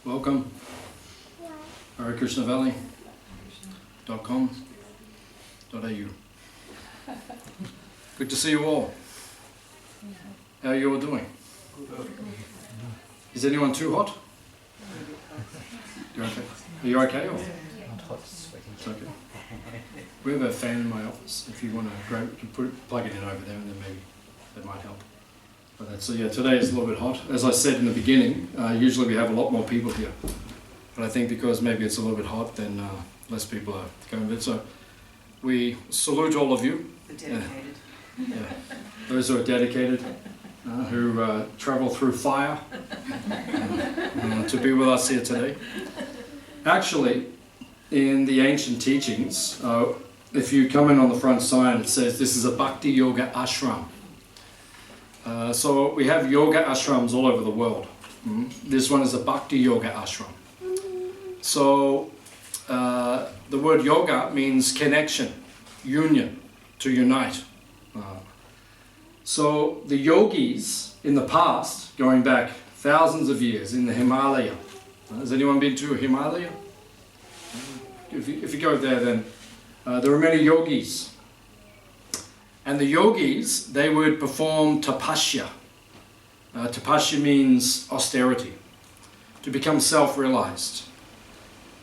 Welcome. Hare Krishna Valley.com.au. Good to see you all. How are you all doing? Is anyone too hot? You're okay? Are you okay? Or? Not hot, sweaty. It's okay. We have a fan in my office. If you want to grab it, you can plug it in over there and then maybe that might help. But that's, so yeah, today is a little bit hot. As I said in the beginning, usually we have a lot more people here. But I think because maybe it's a little bit hot, then less people are going with it. So we salute all of you. The dedicated. Yeah. Those who are dedicated, who travel through fire to be with us here today. Actually, in the ancient teachings, if you come in on the front sign, it says this is a Bhakti Yoga Ashram. So we have yoga ashrams all over the world. This one is a Bhakti Yoga Ashram. So the word yoga means connection, union, to unite. So the yogis in the past, going back thousands of years in the Himalaya. Has anyone been to Himalaya? If you go there, then there are many yogis. And the yogis, they would perform tapasya. Tapasya means austerity, to become self-realized.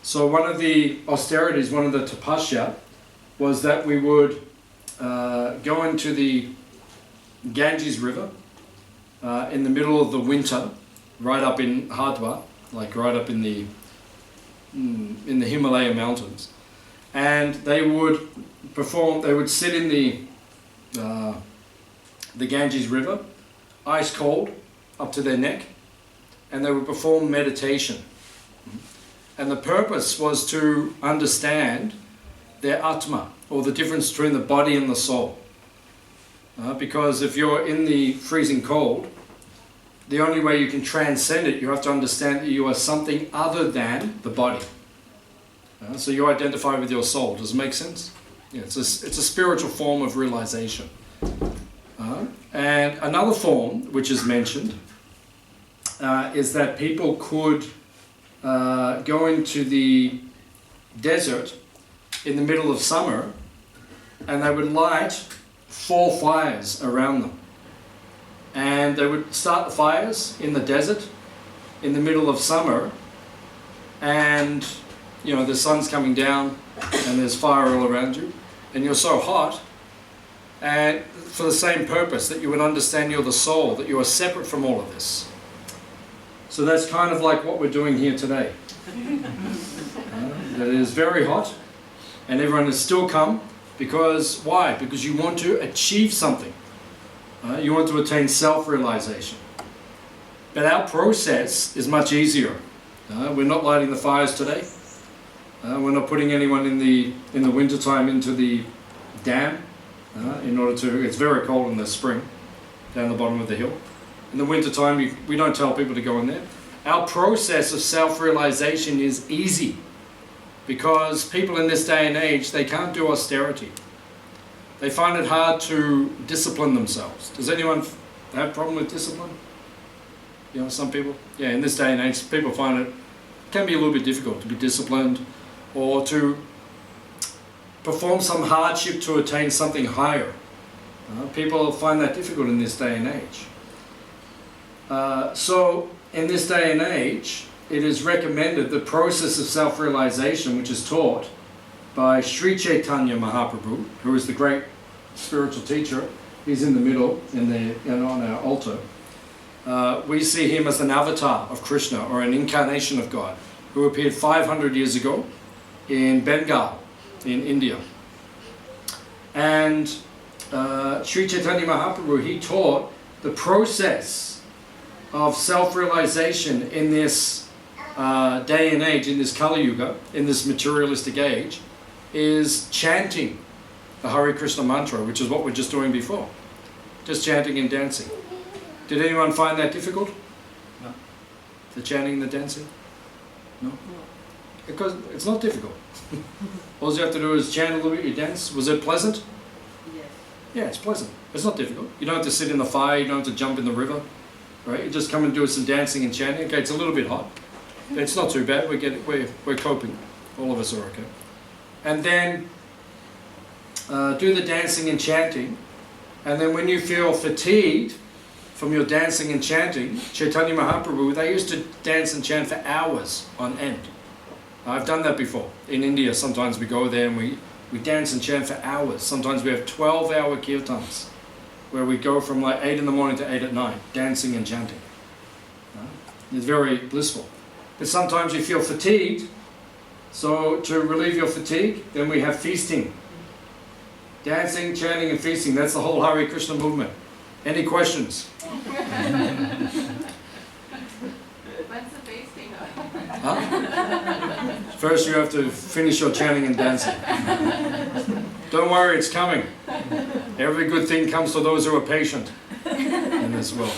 So one of the austerities, one of the tapasya, was that we would go into the Ganges River in the middle of the winter, right up in Hardwar, like right up in the Himalaya mountains, and they would sit in the Ganges River, ice cold, up to their neck, and they would perform meditation. And the purpose was to understand their Atma, or the difference between the body and the soul. Because if you're in the freezing cold, the only way you can transcend it, you have to understand that you are something other than the body. So you identify with your soul. Does it make sense? Yeah, it's a spiritual form of realization. And another form which is mentioned is that people could go into the desert in the middle of summer and they would light 4 fires around them. And they would start the fires in the desert in the middle of summer, and you know the sun's coming down and there's fire all around you and you're so hot, and for the same purpose, that you would understand you're the soul, that you are separate from all of this. So that's kind of like what we're doing here today. That it is very hot and everyone has still come. Because, why? Because you want to achieve something. You want to attain self-realization. But our process is much easier. We're not lighting the fires today. We're not putting anyone in the winter time into the dam in order to. It's very cold in the spring down the bottom of the hill. In the winter time, we don't tell people to go in there. Our process of self-realization is easy. Because people in this day and age, they can't do austerity. They find it hard to discipline themselves. Does anyone have a problem with discipline? You know, some people? Yeah, in this day and age, people find it can be a little bit difficult to be disciplined or to perform some hardship to attain something higher. People find that difficult in this day and age. So, in this day and age, it is recommended the process of self-realization, which is taught by Sri Chaitanya Mahaprabhu, who is the great spiritual teacher. He's in the middle, on our altar. We see him as an avatar of Krishna, or an incarnation of God, who appeared 500 years ago in Bengal, in India. And Sri Chaitanya Mahaprabhu, he taught the process of self-realization in this day and age, in this Kali Yuga, in this materialistic age, is chanting the Hare Krishna mantra, which is what we're just doing before. Just chanting and dancing. Did anyone find that difficult? No. The chanting and the dancing? No? Because it's not difficult. All you have to do is chant a little bit, you dance. Was it pleasant? Yes. Yeah, it's pleasant. It's not difficult. You don't have to sit in the fire, you don't have to jump in the river. Right? You just come and do some dancing and chanting. Okay, it's a little bit hot. It's not too bad. We're coping. All of us are okay. And then do the dancing and chanting. And then when you feel fatigued from your dancing and chanting, Chaitanya Mahaprabhu, they used to dance and chant for hours on end. I've done that before. In India, sometimes we go there and we dance and chant for hours. Sometimes we have 12-hour kirtans, where we go from like 8 in the morning to 8 at night, dancing and chanting. It's very blissful. But sometimes you feel fatigued, so to relieve your fatigue, then we have feasting. Dancing, chanting and feasting, that's the whole Hare Krishna movement. Any questions? When's the feasting? Huh? First you have to finish your chanting and dancing. Don't worry, it's coming. Every good thing comes to those who are patient in this world.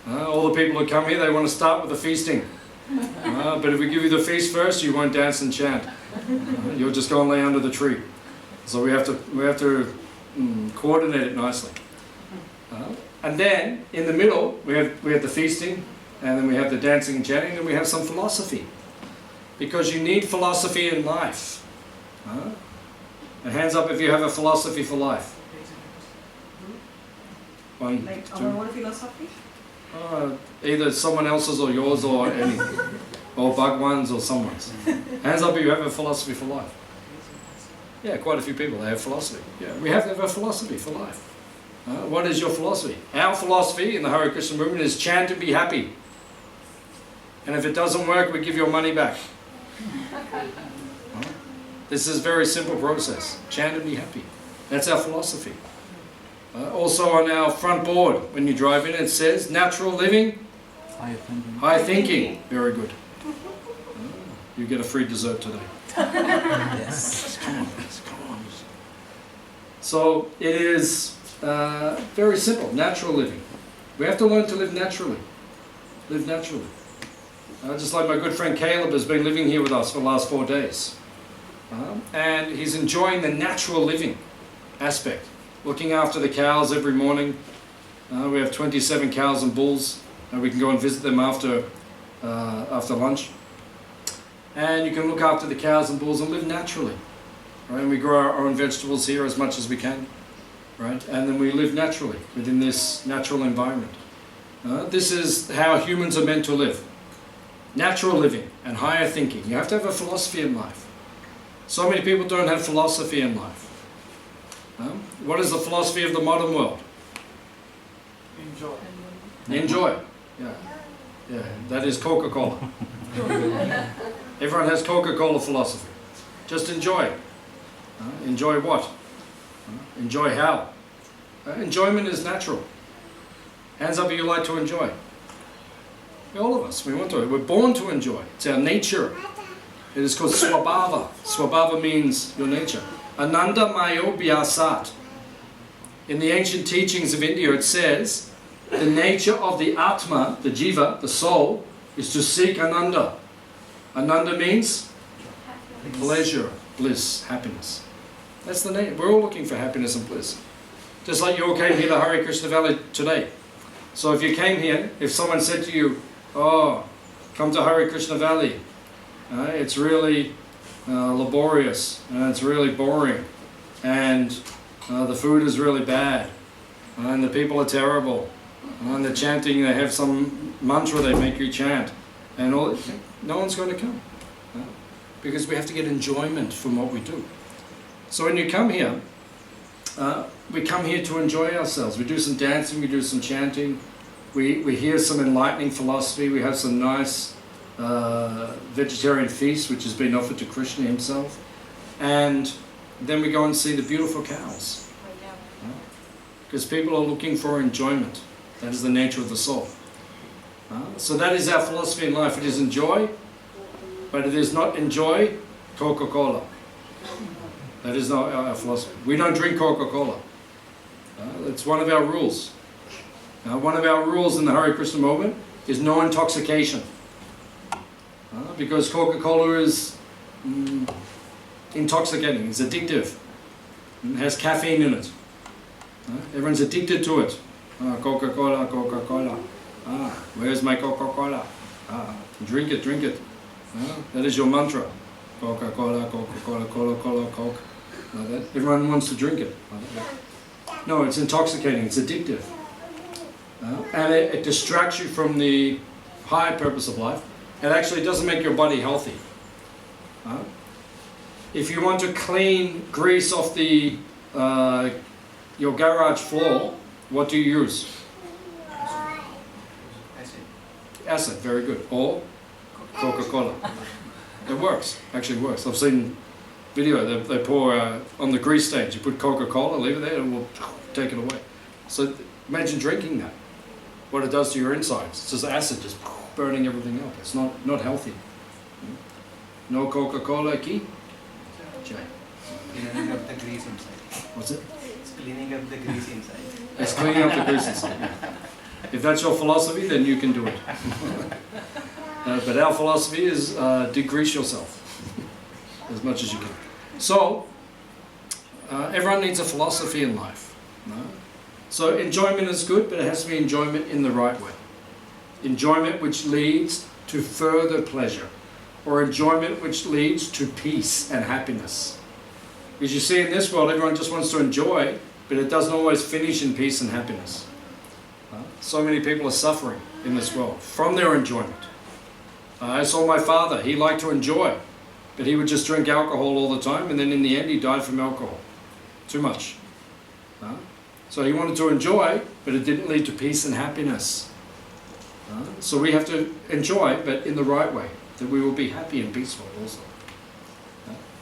All the people who come here, they want to start with the feasting. But if we give you the feast first, you won't dance and chant. You'll just go and lay under the tree. So we have to coordinate it nicely. And then in the middle, we have the feasting, and then we have the dancing and chanting, and we have some philosophy. Because you need philosophy in life. And hands up if you have a philosophy for life. One, Like two. our own philosophy? Either someone else's or yours or anything. Or Bhagwan's or someone's. Hands up if you have a philosophy for life. Yeah, quite a few people, they have philosophy. Yeah, we have to have a philosophy for life. What is your philosophy? Our philosophy in the Hare Krishna movement is chant and be happy. And if it doesn't work, we give your money back. This is a very simple process. Chant and be happy. That's our philosophy. Also on our front board, when you drive in, it says natural living, Higher thinking. high thinking. Very good. You get a free dessert today. Yes. Come on. So it is very simple, natural living. We have to learn to live naturally. Live naturally. Just like my good friend Caleb has been living here with us for the last 4 days. And he's enjoying the natural living aspect. Looking after the cows every morning. We have 27 cows and bulls. And we can go and visit them after lunch. And you can look after the cows and bulls and live naturally. Right? And we grow our own vegetables here as much as we can. Right? And then we live naturally within this natural environment. This is how humans are meant to live. Natural living and higher thinking. You have to have a philosophy in life. So many people don't have philosophy in life. What is the philosophy of the modern world? Enjoy. Enjoy. Yeah, that is Coca-Cola. Everyone has Coca-Cola philosophy. Just enjoy. Enjoy what? Enjoy how? Enjoyment is natural. Hands up if you like to enjoy. All of us, we want to. We're born to enjoy. It's our nature. It is called swabhava. Swabhava means your nature. Ananda mayo vyasat. In the ancient teachings of India it says, the nature of the Atma, the Jiva, the soul, is to seek Ananda. Ananda means pleasure, bliss, happiness. That's the name. We're all looking for happiness and bliss. Just like you all came here to Hare Krishna Valley today. So if you came here, if someone said to you, oh, come to Hare Krishna Valley, it's really laborious, and it's really boring, and the food is really bad, and the people are terrible, and they're chanting, they have some mantra they make you chant, and all, no one's going to come. Because we have to get enjoyment from what we do. So when you come here, we come here to enjoy ourselves. We do some dancing, we do some chanting, we hear some enlightening philosophy, we have some nice vegetarian feast which has been offered to Krishna himself, and then we go and see the beautiful cows. Because people are looking for enjoyment. That is the nature of the soul. So that is our philosophy in life. It is enjoy, but it is not enjoy Coca-Cola. That is not our philosophy. We don't drink Coca-Cola. It's one of our rules. One of our rules in the Hare Krishna movement is no intoxication. Because Coca-Cola is intoxicating, it's addictive. It has caffeine in it. Everyone's addicted to it. Coca-Cola, Coca-Cola. Where's my Coca-Cola? Drink it, drink it. That is your mantra. Coca-Cola, Coca-Cola, Cola-Cola, Coke. Like that. Everyone wants to drink it. Like that. No, it's intoxicating, it's addictive. And it distracts you from the higher purpose of life. It actually doesn't make your body healthy. If you want to clean grease off the your garage floor, what do you use? Acid, very good. Or Coca-Cola. It works, actually works. I've seen video, they pour on the grease stage, you put Coca-Cola, leave it there, and we'll take it away. So imagine drinking that. What it does to your insides. It's just acid, just burning everything up. It's not healthy. No Coca-Cola key? Jay. Cleaning up the grease inside. What's it? It's cleaning up the grease inside. It's cleaning up the grease inside. Yeah. If that's your philosophy, then you can do it. But our philosophy is degrease yourself as much as you can. So, everyone needs a philosophy in life. So enjoyment is good, but it has to be enjoyment in the right way. Enjoyment which leads to further pleasure, or enjoyment which leads to peace and happiness. Because you see in this world, everyone just wants to enjoy, but it doesn't always finish in peace and happiness. So many people are suffering in this world from their enjoyment. I saw my father, he liked to enjoy, but he would just drink alcohol all the time, and then in the end he died from alcohol. Too much. So he wanted to enjoy, but it didn't lead to peace and happiness. So we have to enjoy, but in the right way, that we will be happy and peaceful also.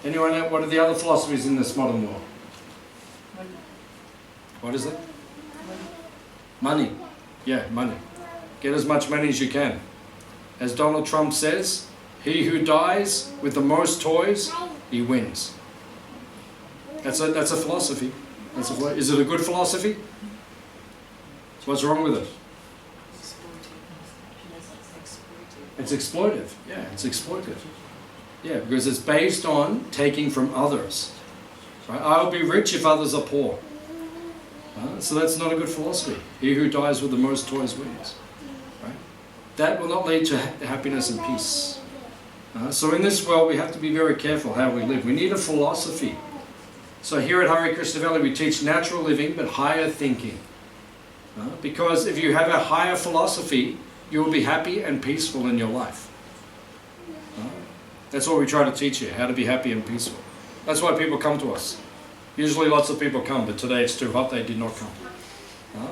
Anyone know what are the other philosophies in this modern world? What is it? Money. Yeah, money. Get as much money as you can. As Donald Trump says, he who dies with the most toys, he wins. That's a philosophy. Is it a good philosophy? What's wrong with it? It's exploitive. Yeah, it's exploitive. Yeah, because it's based on taking from others. Right? I'll be rich if others are poor. So that's not a good philosophy. He who dies with the most toys wins. Right? That will not lead to happiness and peace. So in this world we have to be very careful how we live. We need a philosophy. So here at Hare Krishna Valley we teach natural living but higher thinking. Because if you have a higher philosophy, you will be happy and peaceful in your life. That's what we try to teach you, how to be happy and peaceful. That's why people come to us. Usually lots of people come, but today it's too hot, they did not come.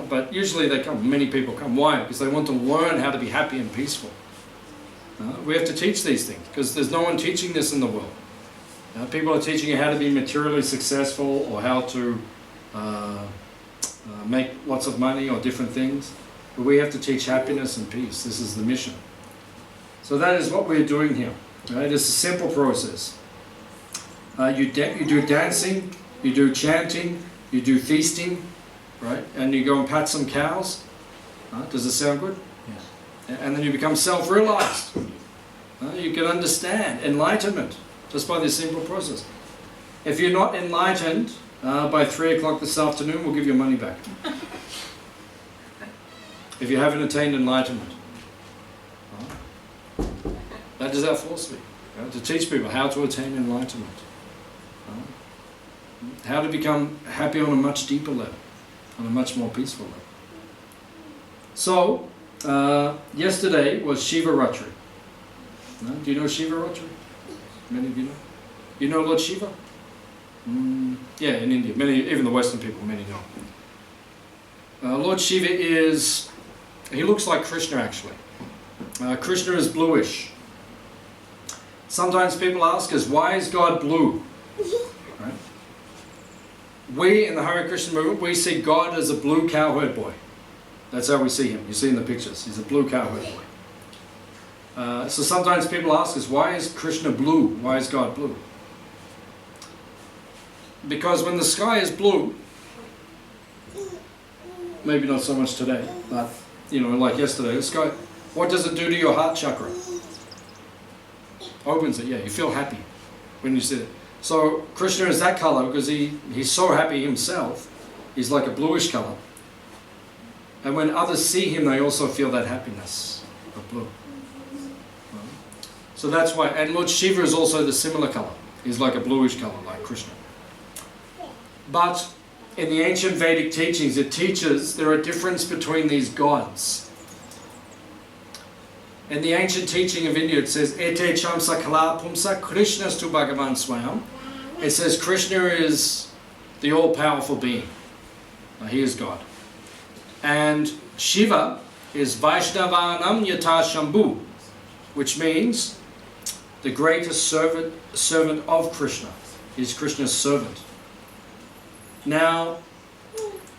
But usually they come, many people come. Why? Because they want to learn how to be happy and peaceful. We have to teach these things, because there's no one teaching this in the world. People are teaching you how to be materially successful, or how to make lots of money, or different things. But we have to teach happiness and peace. This is the mission. So that is what we're doing here. Right? It's a simple process. You do dancing, you do chanting, you do feasting, right? And you go and pat some cows. Does it sound good? Yes. And then you become self-realized. You can understand enlightenment just by this simple process. If you're not enlightened, by 3 o'clock this afternoon, we'll give your money back. If you haven't attained enlightenment. That is our philosophy. To teach people how to attain enlightenment. How to become happy on a much deeper level. On a much more peaceful level. So, yesterday was Shivaratri. Do you know Shivaratri? Many of you know? You know Lord Shiva? Yeah, in India. Many, even the Western people, many know. Lord Shiva is... He looks like Krishna actually. Krishna is bluish. Sometimes people ask us, why is God blue? Right? We in the Hare Krishna movement, we see God as a blue cowherd boy. That's how we see him. You see in the pictures, he's a blue cowherd boy. So sometimes people ask us, why is Krishna blue? Why is God blue? Because when the sky is blue, maybe not so much today, but you know, like yesterday, the sky, what does it do to your heart chakra? Opens it, yeah, you feel happy when you see it. So Krishna is that color because he's so happy himself. He's like a bluish color. And when others see him, they also feel that happiness of blue. So that's why, and Lord Shiva is also the similar color. He's like a bluish color, like Krishna. But in the ancient Vedic teachings, it teaches there are difference between these gods. In the ancient teaching of India, it says, Ete chamsa kala pumsa Krishnastu Bhagavan Swayam. It says Krishna is the all-powerful being. He is God. And Shiva is Vaishnavanam Yata Shambhu, which means the greatest servant of Krishna. He's Krishna's servant. Now,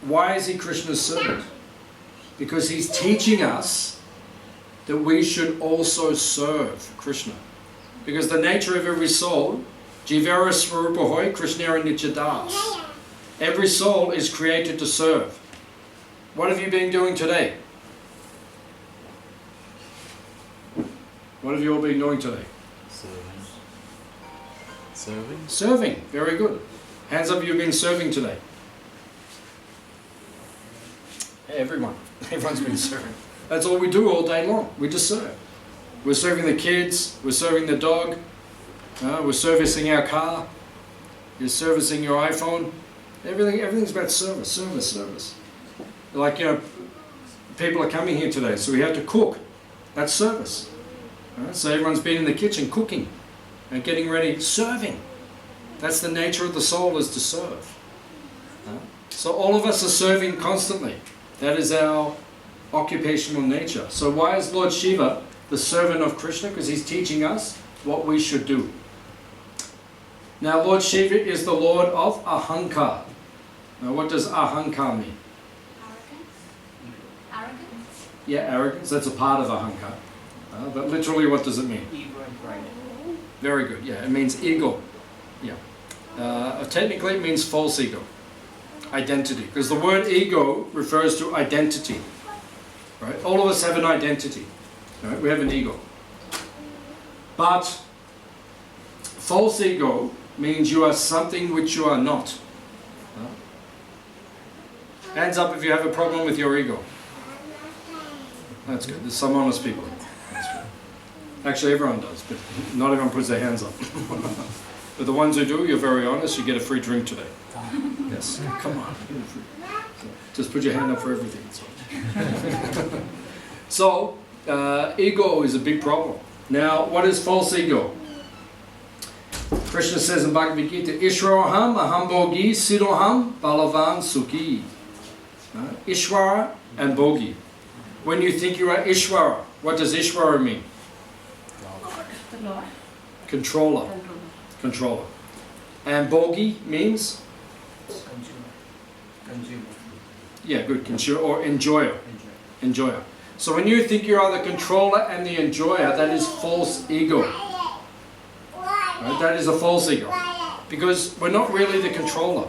why is he Krishna's servant? Because he's teaching us that we should also serve Krishna. Because the nature of every soul, Jivara Swarupahoy Krishnara Nityadas. Every soul is created to serve. What have you been doing today? What have you all been doing today? Serving. Serving. Very good. Hands up, you've been serving today. Everyone. Everyone's been serving. That's all we do all day long. We just serve. We're serving the kids. We're serving the dog. We're servicing our car. You're servicing your iPhone. Everything's about service, service, service. Like, people are coming here today, so we have to cook. That's service. So everyone's been in the kitchen cooking and getting ready, serving. That's the nature of the soul, is to serve. So all of us are serving constantly. That is our occupational nature. So why is Lord Shiva the servant of Krishna? Because he's teaching us what we should do. Now Lord Shiva is the Lord of Ahankar. Now what does Ahankar mean? Arrogance? Yeah, arrogance. That's a part of Ahankar. But literally what does it mean? Ego and pride. Very good. Yeah, it means ego. Yeah. Technically it means false ego. Identity. Because the word ego refers to identity. Right? All of us have an identity. Right? We have an ego. But false ego means you are something which you are not. Hands up if you have a problem with your ego. That's good. There's some honest people. That's good. Actually, everyone does, but not everyone puts their hands up. But the ones who do, you're very honest, you get a free drink today. Yes. Come on. Just put your hand up for everything. So, ego is a big problem. Now, what is false ego? Krishna says in Bhagavad Gita, Ishwaroham aham bogi siroham balavan sukhi. Ishwara and bogi. When you think you are Ishwara, what does Ishwara mean? The Lord. Controller. Controller. And bogi means? Consumer. Yeah, good. Consumer or enjoyer. Enjoyer. So when you think you are the controller and the enjoyer, that is false ego. Right? That is a false ego. Because we're not really the controller.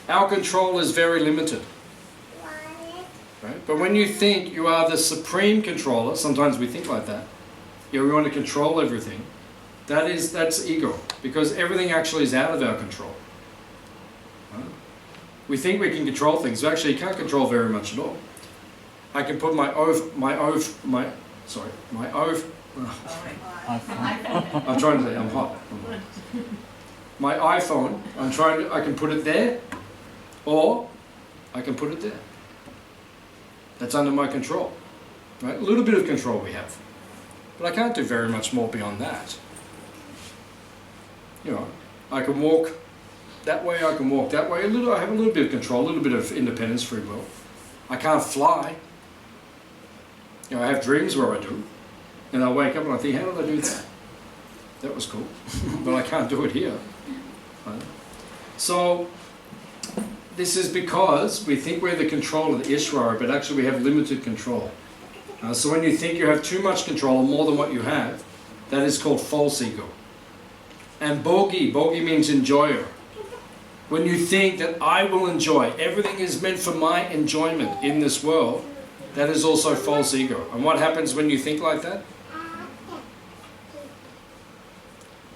Our control is very limited. Right? But when you think you are the supreme controller, sometimes we think like that. Yeah, we want to control everything. That's ego. Because everything actually is out of our control. Right? We think we can control things. We actually can't control very much at all. I can put I'm trying to say, I'm hot. My iPhone, I can put it there, or I can put it there. That's under my control. Right? A little bit of control we have. But I can't do very much more beyond that. I can walk that way, I can walk that way. I have a little bit of control, a little bit of independence, free will. I can't fly. I have dreams where I do. And I wake up and I think, how did I do that? That was cool. But I can't do it here. Right? So, this is because we think we're the control of the Ishvara, but actually we have limited control. So when you think you have too much control, more than what you have, that is called false ego. And bogi means enjoyer. When you think that I will enjoy, everything is meant for my enjoyment in this world, that is also false ego. And what happens when you think like that?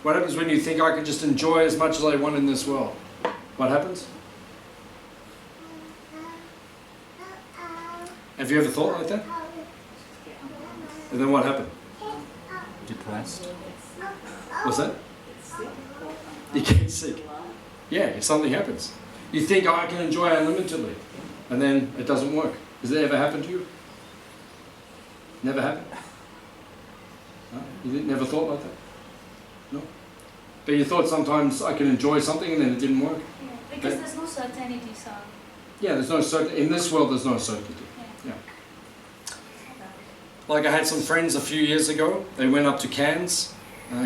What happens when you think I can just enjoy as much as I want in this world? What happens? Have you ever thought like that? And then what happened? Depressed. What's that? You get sick. Yeah, if something happens. You think, oh, I can enjoy unlimitedly. And then it doesn't work. Has it ever happened to you? Never happened? No? You never thought like that? No? But you thought sometimes I can enjoy something and then it didn't work? Yeah, because there's no certainty, so. Yeah, there's no certainty. In this world, there's no certainty. Yeah. Like I had some friends a few years ago. They went up to Cairns.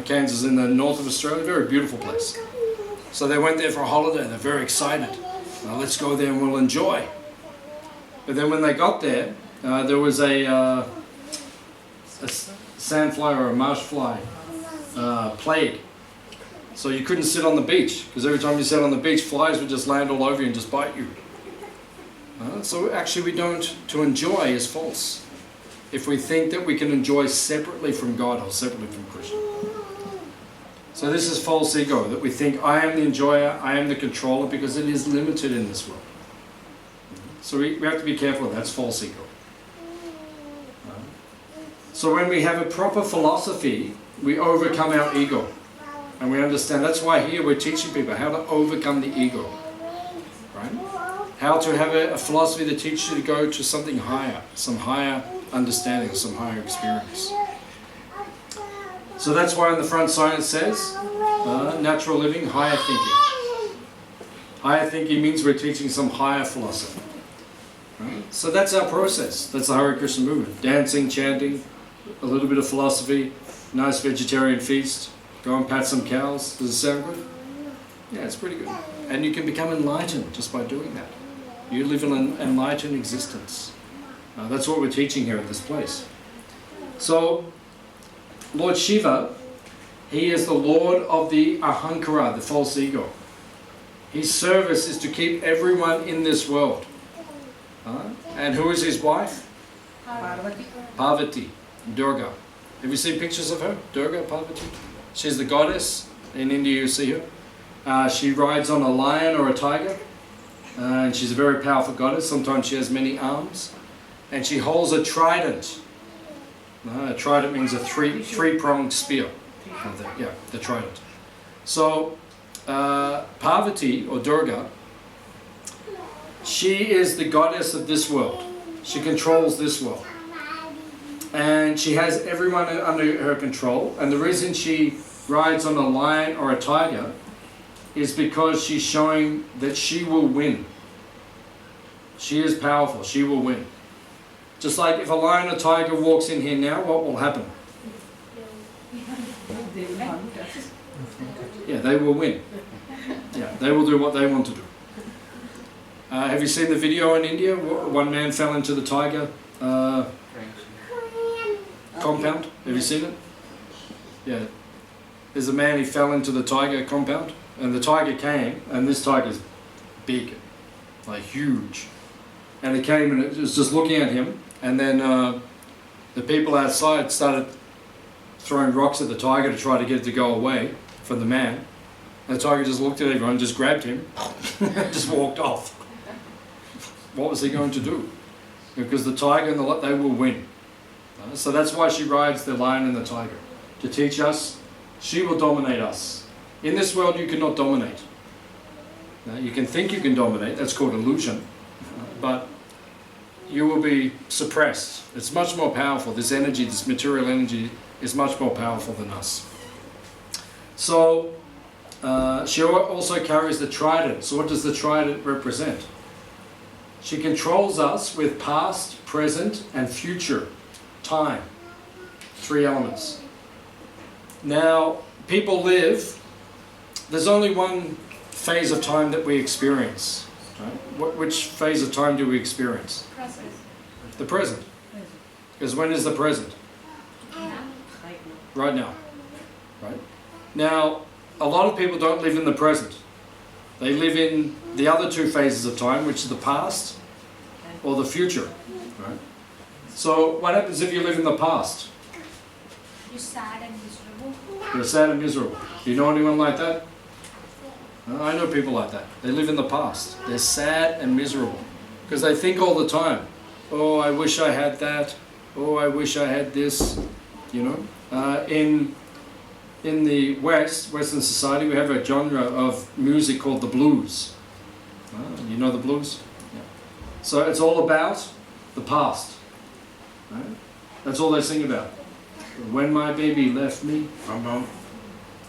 Cairns is in the north of Australia. Very beautiful place. So they went there for a holiday. They're very excited. Let's go there and we'll enjoy. But then when they got there, there was a sandfly or a marsh fly plague. So you couldn't sit on the beach because every time you sat on the beach, flies would just land all over you and just bite you. So actually we don't, to enjoy is false. If we think that we can enjoy separately from God or separately from Krishna. So this is false ego, that we think I am the enjoyer, I am the controller, because it is limited in this world. So we have to be careful, that's false ego. So when we have a proper philosophy, we overcome our ego. And we understand, that's why here we're teaching people how to overcome the ego. Right? How to have a philosophy that teaches you to go to something higher, some higher understanding, some higher experience. So that's why on the front sign it says, natural living, higher thinking. Higher thinking means we're teaching some higher philosophy. Right? So that's our process. That's the Hare Krishna movement. Dancing, chanting, a little bit of philosophy, nice vegetarian feast, go and pat some cows. Does it sound good? Yeah, it's pretty good. And you can become enlightened just by doing that. You live in an enlightened existence. That's what we're teaching here at this place. So, Lord Shiva, he is the Lord of the Ahankara, the false ego. His service is to keep everyone in this world. And who is his wife? Parvati. Parvati, Durga. Have you seen pictures of her? Durga, Parvati? She's the goddess. In India you see her. She rides on a lion or a tiger. And she's a very powerful goddess. Sometimes she has many arms. And she holds a trident. A trident means a three-pronged spear. Yeah, the trident. So, Parvati, or Durga, she is the goddess of this world. She controls this world. And she has everyone under her control. And the reason she rides on a lion or a tiger is because she's showing that she will win. She is powerful. She will win. Just like if a lion or tiger walks in here now, what will happen? Yeah, they will win. Yeah, they will do what they want to do. Have you seen the video in India? One man fell into the tiger compound. Have you seen it? Yeah. There's a man, he fell into the tiger compound, and the tiger came, and this tiger's big, like huge. And it came and it was just looking at him, and then the people outside started throwing rocks at the tiger to try to get it to go away from the man. And the tiger just looked at everyone, just grabbed him, just walked off. What was he going to do? Because the tiger and they will win. So that's why she rides the lion and the tiger, to teach us she will dominate us. In this world you cannot dominate. You can think you can dominate, that's called illusion, but you will be suppressed. It's much more powerful. This energy, this material energy, is much more powerful than us. So she also carries the trident. So what does the trident represent? She controls us with past, present, and future time. 3 elements. Now, people live, there's only one phase of time that we experience. Right? Which phase of time do we experience? Present. The present. Because when is the present? Right now. Right? Now, a lot of people don't live in the present. They live in the other 2 phases of time, which is the past or the future. Right? So, what happens if you live in the past? You're sad and miserable. You're sad and miserable. Do you know anyone like that? I know people like that. They live in the past. They're sad and miserable. Because they think all the time, oh, I wish I had that. Oh, I wish I had this. You know, in the Western society, we have a genre of music called the blues. You know the blues? Yeah. So it's all about the past. Right? That's all they sing about. When my baby left me,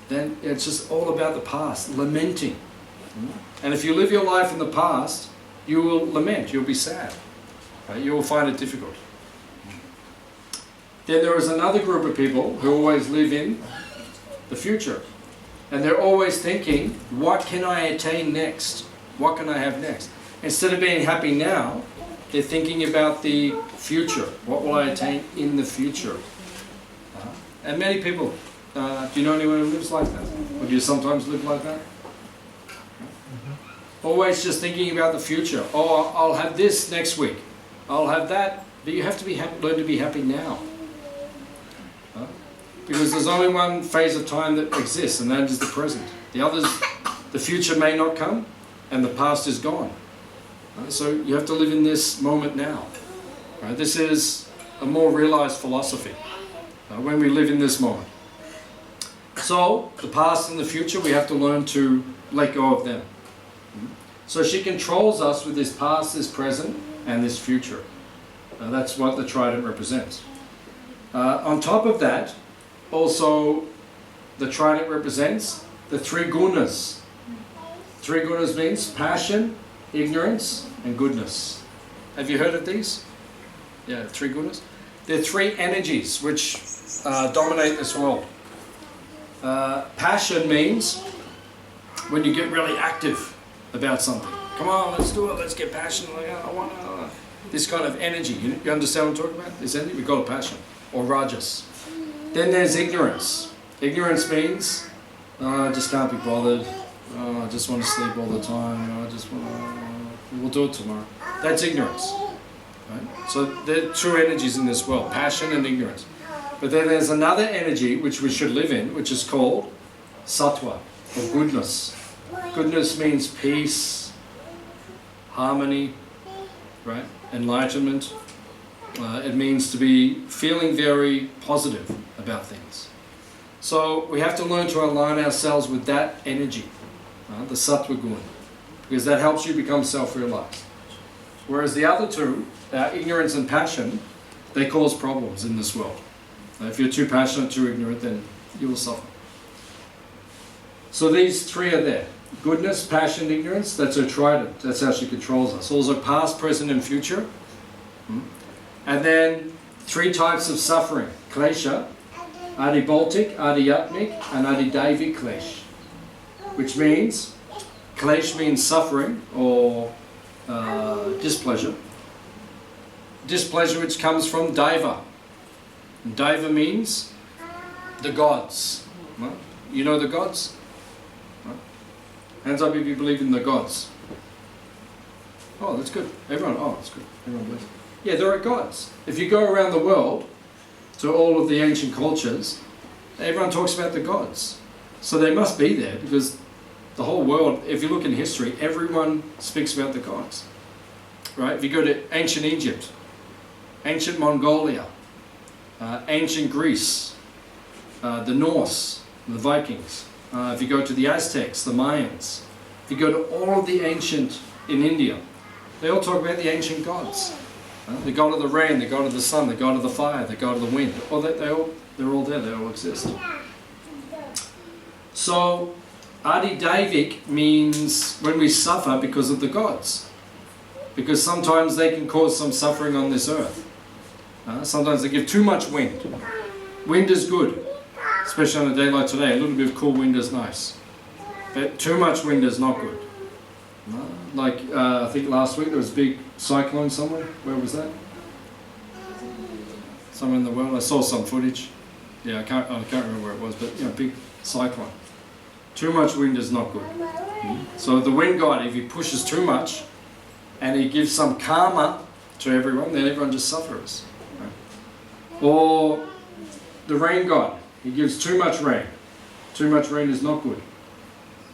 then it's just all about the past, lamenting. And if you live your life in the past, you will lament, you'll be sad. Right? You will find it difficult. Then there is another group of people who always live in the future. And they're always thinking, what can I attain next? What can I have next? Instead of being happy now, they're thinking about the future. What will I attain in the future? And many people, do you know anyone who lives like that? Or do you sometimes live like that? Always just thinking about the future. Oh, I'll have this next week. I'll have that. But you have to learn to be happy now. Because there's only one phase of time that exists, and that is the present. The others, the future may not come, and the past is gone. So you have to live in this moment now. This is a more realized philosophy when we live in this moment. So the past and the future, we have to learn to let go of them. So she controls us with this past, this present, and this future. That's what the trident represents. On top of that, also the trident represents the three gunas. Three gunas means passion, ignorance, and goodness. Have you heard of these? Yeah, three gunas. They're three energies which dominate this world. Passion means when you get really active about something. Come on, let's do it, let's get passionate. Like, I want this kind of energy. You understand what I'm talking about? This energy, we call it passion, or rajas. Then there's ignorance. Ignorance means, I just can't be bothered. I just want to sleep all the time. We'll do it tomorrow. That's ignorance. Right? So there are two energies in this world, passion and ignorance. But then there's another energy which we should live in, which is called sattva, or goodness. Goodness means peace, harmony, right? Enlightenment. It means to be feeling very positive about things. So we have to learn to align ourselves with that energy, the sattva guna, because that helps you become self-realized. Whereas the other two, ignorance and passion, they cause problems in this world. If you're too passionate, too ignorant, then you will suffer. So these three are there. Goodness, passion, ignorance, that's her trident. That's how she controls us. Also past, present, and future. And then three types of suffering. Klesha, Adi-Baltic, Adi-Yatnik, and Adi-Daivik Klesh. Which means, Klesh means suffering or displeasure. Displeasure which comes from Daiva. And Daiva means the gods. Right? You know the gods? Right? Hands up if you believe in the gods. Oh, that's good. Everyone, oh, that's good. Everyone believes. Yeah, there are gods. If you go around the world to all of the ancient cultures, everyone talks about the gods. So they must be there because the whole world, if you look in history, everyone speaks about the gods. Right? If you go to ancient Egypt, ancient Mongolia, ancient Greece, the Norse, the Vikings. If you go to the Aztecs, the Mayans. If you go to all of the ancient in India, they all talk about the ancient gods. The god of the rain, the god of the sun, the god of the fire, the god of the wind. Well, they're all there, they all exist. So, Adi-Daivik means when we suffer because of the gods. Because sometimes they can cause some suffering on this earth. Sometimes they give too much wind. Wind is good, especially on a day like today. A little bit of cool wind is nice. But too much wind is not good. Like, I think last week there was a big cyclone somewhere. Where was that? Somewhere in the world. I saw some footage. Yeah, I can't remember where it was, but big cyclone. Too much wind is not good. So the wind god, if he pushes too much, and he gives some karma to everyone, then everyone just suffers. Right? Or the rain god, he gives too much rain. Too much rain is not good.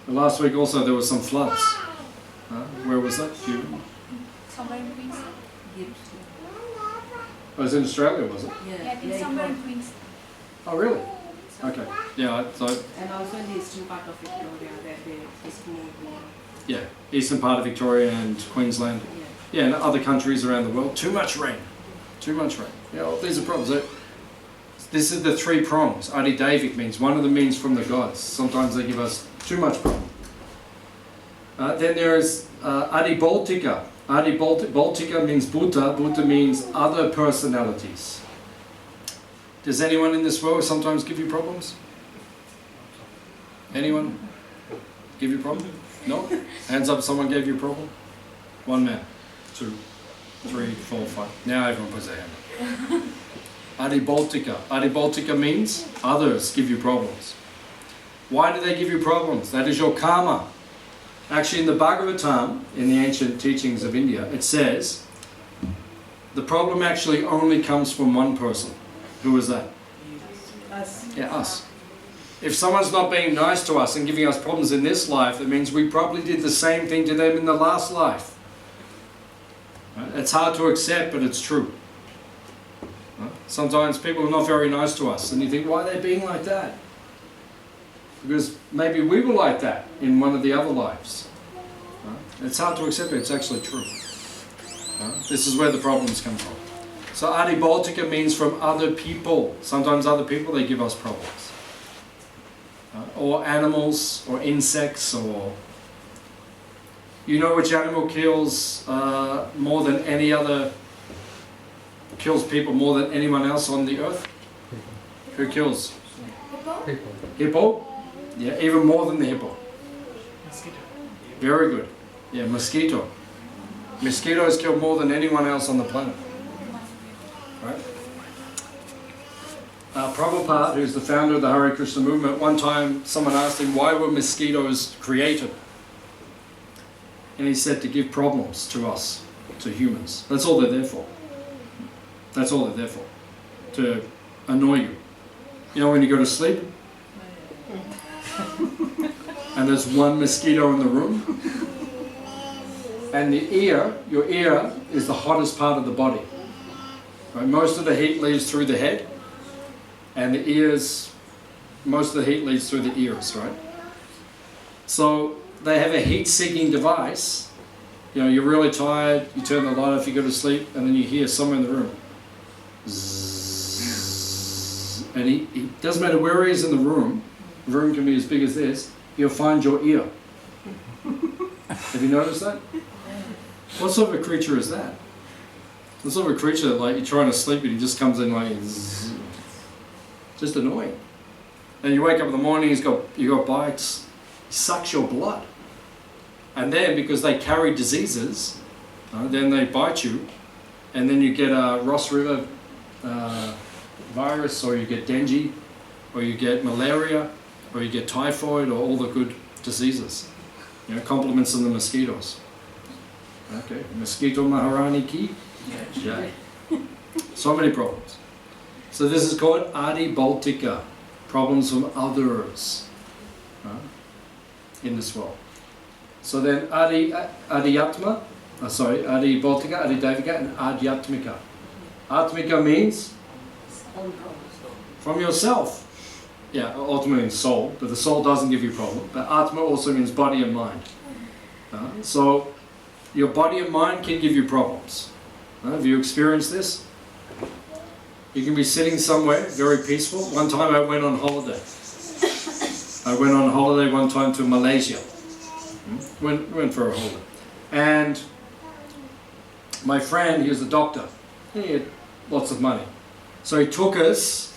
But last week also there were some floods. Where was that? Somewhere in Queensland. Oh, it was in Australia, was it? Yeah, I think somewhere in Queensland. Oh, really? Okay. Yeah, so, And also in the eastern part of Victoria, they is more. yeah, eastern part of Victoria and Queensland. Yeah. Yeah, and other countries around the world. Too much rain. Too much rain. Yeah, well, these are problems. This is the three prongs. Adi Devik means, one of them means from the gods. Sometimes they give us too much problem. Then there is Adi Baltika. Adi Baltika means Bhuta. Bhuta means other personalities. Does anyone in this world sometimes give you problems? Anyone give you a problem? No? Hands up, someone gave you a problem? One man. 2, 3, 4, 5. Now everyone puts their hand up. Adi Baltika. Adi Baltika means others give you problems. Why do they give you problems? That is your karma. Actually, in the Bhagavatam, in the ancient teachings of India, it says the problem actually only comes from one person. Who is that? Us. Yeah, us. If someone's not being nice to us and giving us problems in this life, it means we probably did the same thing to them in the last life. Right? It's hard to accept, but it's true. Right? Sometimes people are not very nice to us, and you think, why are they being like that? Because maybe we were like that in one of the other lives. Right? It's hard to accept, but it's actually true. Right? This is where the problems come from. So Adi Baltika means from other people. Sometimes other people, they give us problems. Or animals, or insects, or... You know which animal kills more than any other... kills people more than anyone else on the earth? Who kills? People. Hippo? Yeah, even more than the hippo. Mosquito. Very good. Yeah, mosquito. Mosquitoes kill more than anyone else on the planet. Right? Prabhupada, who's the founder of the Hare Krishna movement, one time someone asked him, why were mosquitoes created? And he said, to give problems to us, to humans. That's all they're there for. That's all they're there for. To annoy you. You know when you go to sleep? And there's one mosquito in the room? And the ear, your ear, is the hottest part of the body. Right? Most of the heat leaves through the head, and the ears, most of the heat leaves through the ears, right? So they have a heat-seeking device. You know, you're really tired, you turn the light off, you go to sleep, and then you hear someone in the room. Zzz, and he doesn't matter where he is in the room can be as big as this, he'll find your ear. Have you noticed that? What sort of a creature is that? What sort of a creature that, like, you're trying to sleep and he just comes in like zzz, just annoying. And you wake up in the morning, you got bites, he sucks your blood. And then because they carry diseases, then they bite you, and then you get a Ross River virus, or you get dengue, or you get malaria, or you get typhoid, or all the good diseases. You know, compliments of the mosquitoes. Okay, mosquito Maharani ki jai. So many problems. So this is called Adi Baltika, problems from others in this world. So then Adi Baltika, Adi Devika, and Adhyatmika. Atmika means from yourself. Yeah, ultimately means soul, but the soul doesn't give you problem. But Atma also means body and mind. So your body and mind can give you problems. Have you experienced this? You can be sitting somewhere, very peaceful. One time I went on holiday. I went on holiday one time to Malaysia. Went for a holiday. And my friend, he was a doctor. He had lots of money. So he took us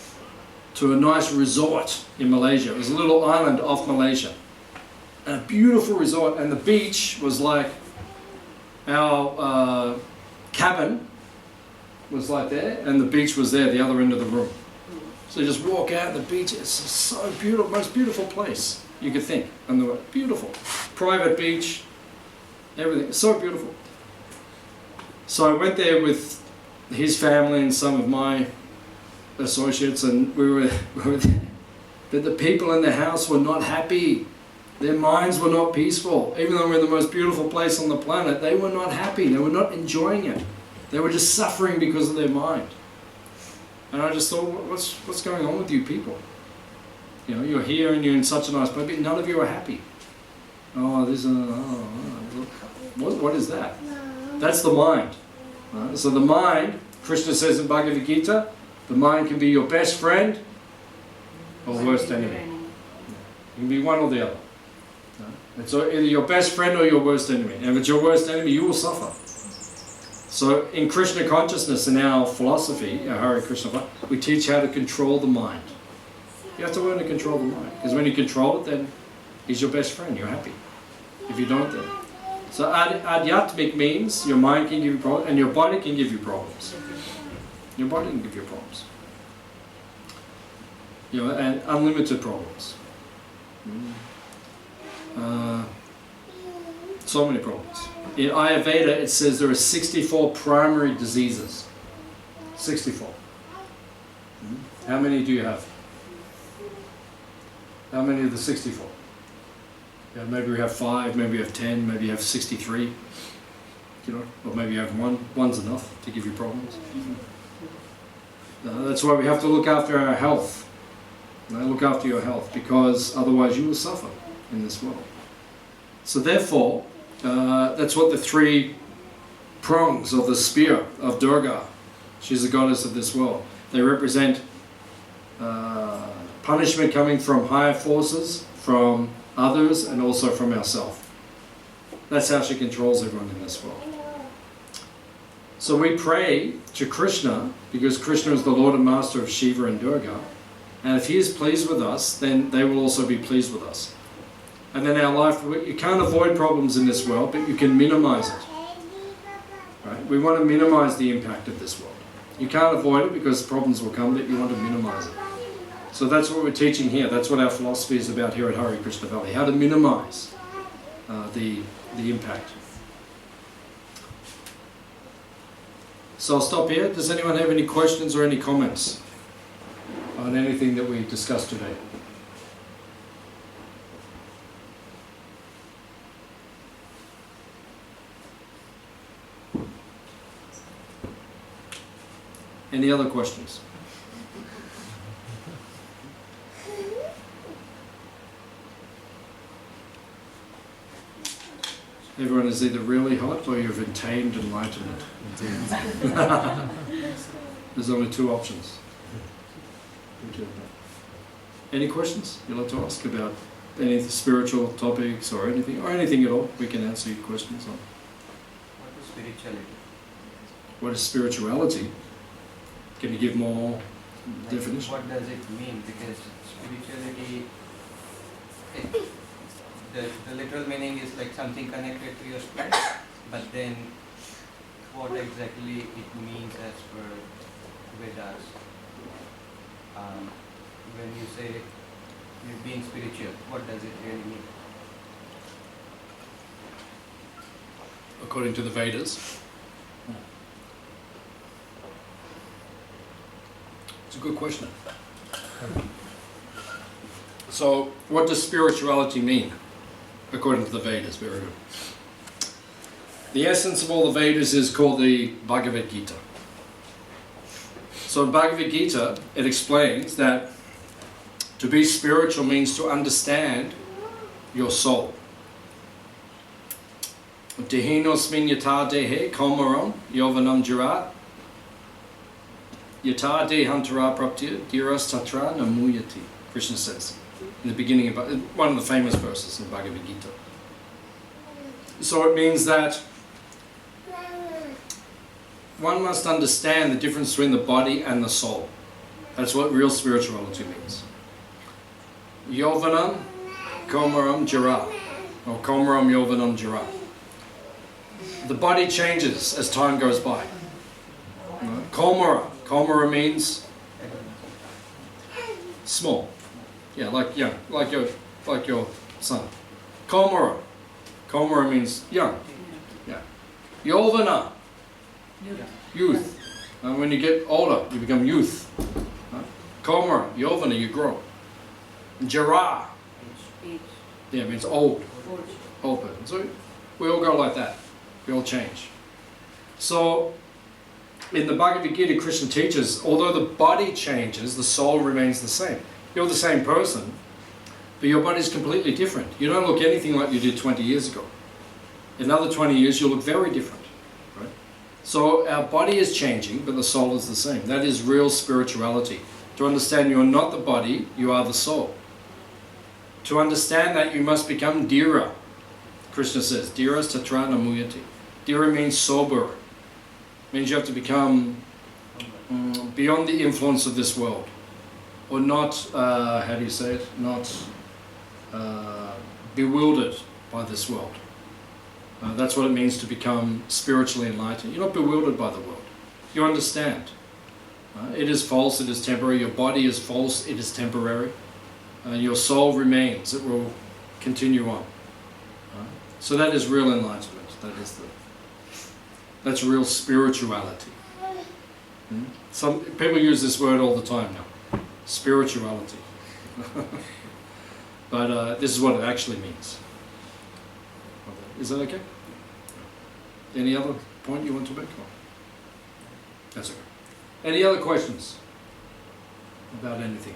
to a nice resort in Malaysia. It was a little island off Malaysia. And a beautiful resort, and the beach was like our cabin was like there, and the beach was there, the other end of the room. So you just walk out, the beach is so beautiful, most beautiful place you could think. And the beautiful, private beach, everything, so beautiful. So I went there with his family and some of my associates, and we were there. But the people in the house were not happy. Their minds were not peaceful. Even though we're in the most beautiful place on the planet, they were not happy. They were not enjoying it. They were just suffering because of their mind. And I just thought, what's going on with you people? You know, you're here and you're in such a nice place, but none of you are happy. Oh, what is that? That's the mind. So the mind, Krishna says in Bhagavad Gita, the mind can be your best friend or worst enemy. It can be one or the other. It's either your best friend or your worst enemy. And if it's your worst enemy, you will suffer. So in Krishna consciousness, in our philosophy, our Hare Krishna, we teach how to control the mind. You have to learn to control the mind. Because when you control it, then he's your best friend. You're happy. If you don't, then. So adhyatmic means your mind can give you problems and your body can give you problems. Your body can give you problems. You know, and unlimited problems. So many problems. In Ayurveda, it says there are 64 primary diseases. 64. How many do you have? How many of the 64? Yeah, maybe we have 5, maybe you have 10, maybe you have 63. You know, or maybe you have one. One's enough to give you problems. That's why we have to look after our health. Look after your health, because otherwise you will suffer in this world. So therefore, that's what the 3 prongs of the spear of Durga, she's the goddess of this world. They represent punishment coming from higher forces, from others, and also from ourselves. That's how she controls everyone in this world. So we pray to Krishna, because Krishna is the Lord and Master of Shiva and Durga, and if he is pleased with us, then they will also be pleased with us. And then our life, you can't avoid problems in this world, but you can minimize it. Right? We want to minimize the impact of this world. You can't avoid it because problems will come, but you want to minimize it. So that's what we're teaching here. That's what our philosophy is about here at Hare Krishna Valley. How to minimize the impact. So I'll stop here. Does anyone have any questions or any comments on anything that we discussed today? Any other questions? Everyone is either really hot or you've attained enlightenment. There's only 2 options. Any questions you'd like to ask about any spiritual topics or anything at all? We can answer your questions on. What is spirituality? What is spirituality? Can you give more definition? What does it mean? Because spirituality, the literal meaning is like something connected to your spirit, but then what exactly it means as per Vedas? When you say you're being spiritual, what does it really mean? According to the Vedas. It's a good question. So, what does spirituality mean, according to the Vedas? Very good. The essence of all the Vedas is called the Bhagavad Gita. So in Bhagavad Gita, it explains that to be spiritual means to understand your soul. Dehinosmin yata dehe komaram yovanam jara yata dehantara praptya dhiras tatra namuyati. Krishna says in the beginning of one of the famous verses in Bhagavad Gita. So it means that one must understand the difference between the body and the soul. That's what real spirituality means. Yovanam komaram jara, or komaram yovanam jara. The body changes as time goes by. Komara means small. Yeah, like young, like your son. Komara means young. Yeah. Yovana, youth. And when you get older, you become youth. Komara, Yovana, you grow. Jara, yeah, means old. Old person. So we all go like that. We all change. So in the Bhagavad Gita, Krishna teaches, although the body changes, the soul remains the same. You're the same person, but your body is completely different. You don't look anything like you did 20 years ago. In another 20 years, you'll look very different. Right? So our body is changing, but the soul is the same. That is real spirituality. To understand you're not the body, you are the soul. To understand that, you must become dhira. Krishna says, dhiras tatrana muyati. Dhira means sober. Means you have to become beyond the influence of this world. Or not, how do you say it? Not bewildered by this world. That's what it means to become spiritually enlightened. You're not bewildered by the world. You understand. It is false, it is temporary. Your body is false, it is temporary. Your soul remains, it will continue on. So that is real enlightenment. That's real spirituality. Some people use this word all the time now. Spirituality. But this is what it actually means. Is that okay? Any other point you want to make? That's okay. Any other questions about anything?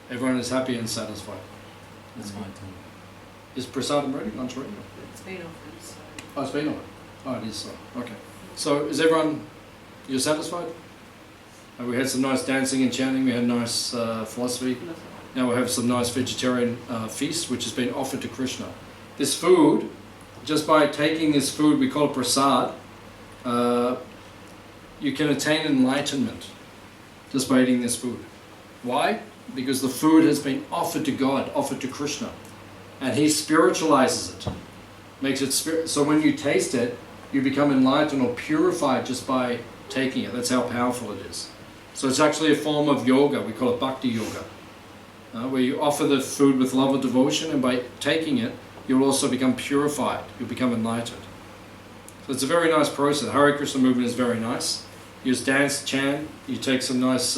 Everyone is happy and satisfied. That's my turn. Is prasadam ready? Lunch ready? It's been offered, so. Oh, it's been on. Oh, it is so. Okay. So, is everyone, you're satisfied? We had some nice dancing and chanting. We had nice philosophy. Now we'll have some nice vegetarian feast, which has been offered to Krishna. This food, just by taking this food, we call it prasad, you can attain enlightenment just by eating this food. Why? Because the food has been offered to God, offered to Krishna. And He spiritualizes it. Makes it so when you taste it, you become enlightened or purified just by taking it. That's how powerful it is. So it's actually a form of yoga. We call it bhakti yoga. Where you offer the food with love or devotion, and by taking it, you'll also become purified. You'll become enlightened. So it's a very nice process. The Hare Krishna movement is very nice. You just dance, chant, you take some nice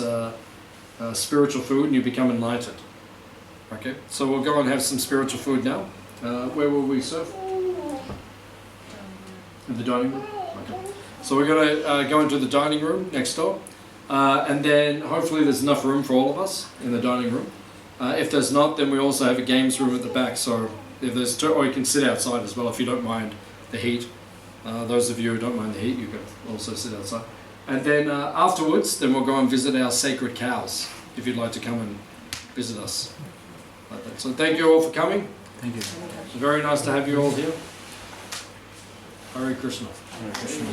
spiritual food, and you become enlightened. Okay, so we'll go and have some spiritual food now. Where will we serve? In the dining room? Okay. So we're going to go into the dining room next door. And then hopefully there's enough room for all of us in the dining room. If there's not, then we also have a games room at the back. So if there's or you can sit outside as well if you don't mind the heat. Those of you who don't mind the heat, you can also sit outside. And then afterwards, then we'll go and visit our sacred cows, if you'd like to come and visit us. Like that. So thank you all for coming. Thank you. It's very nice to have you all here. Hare Krishna. Hare Krishna.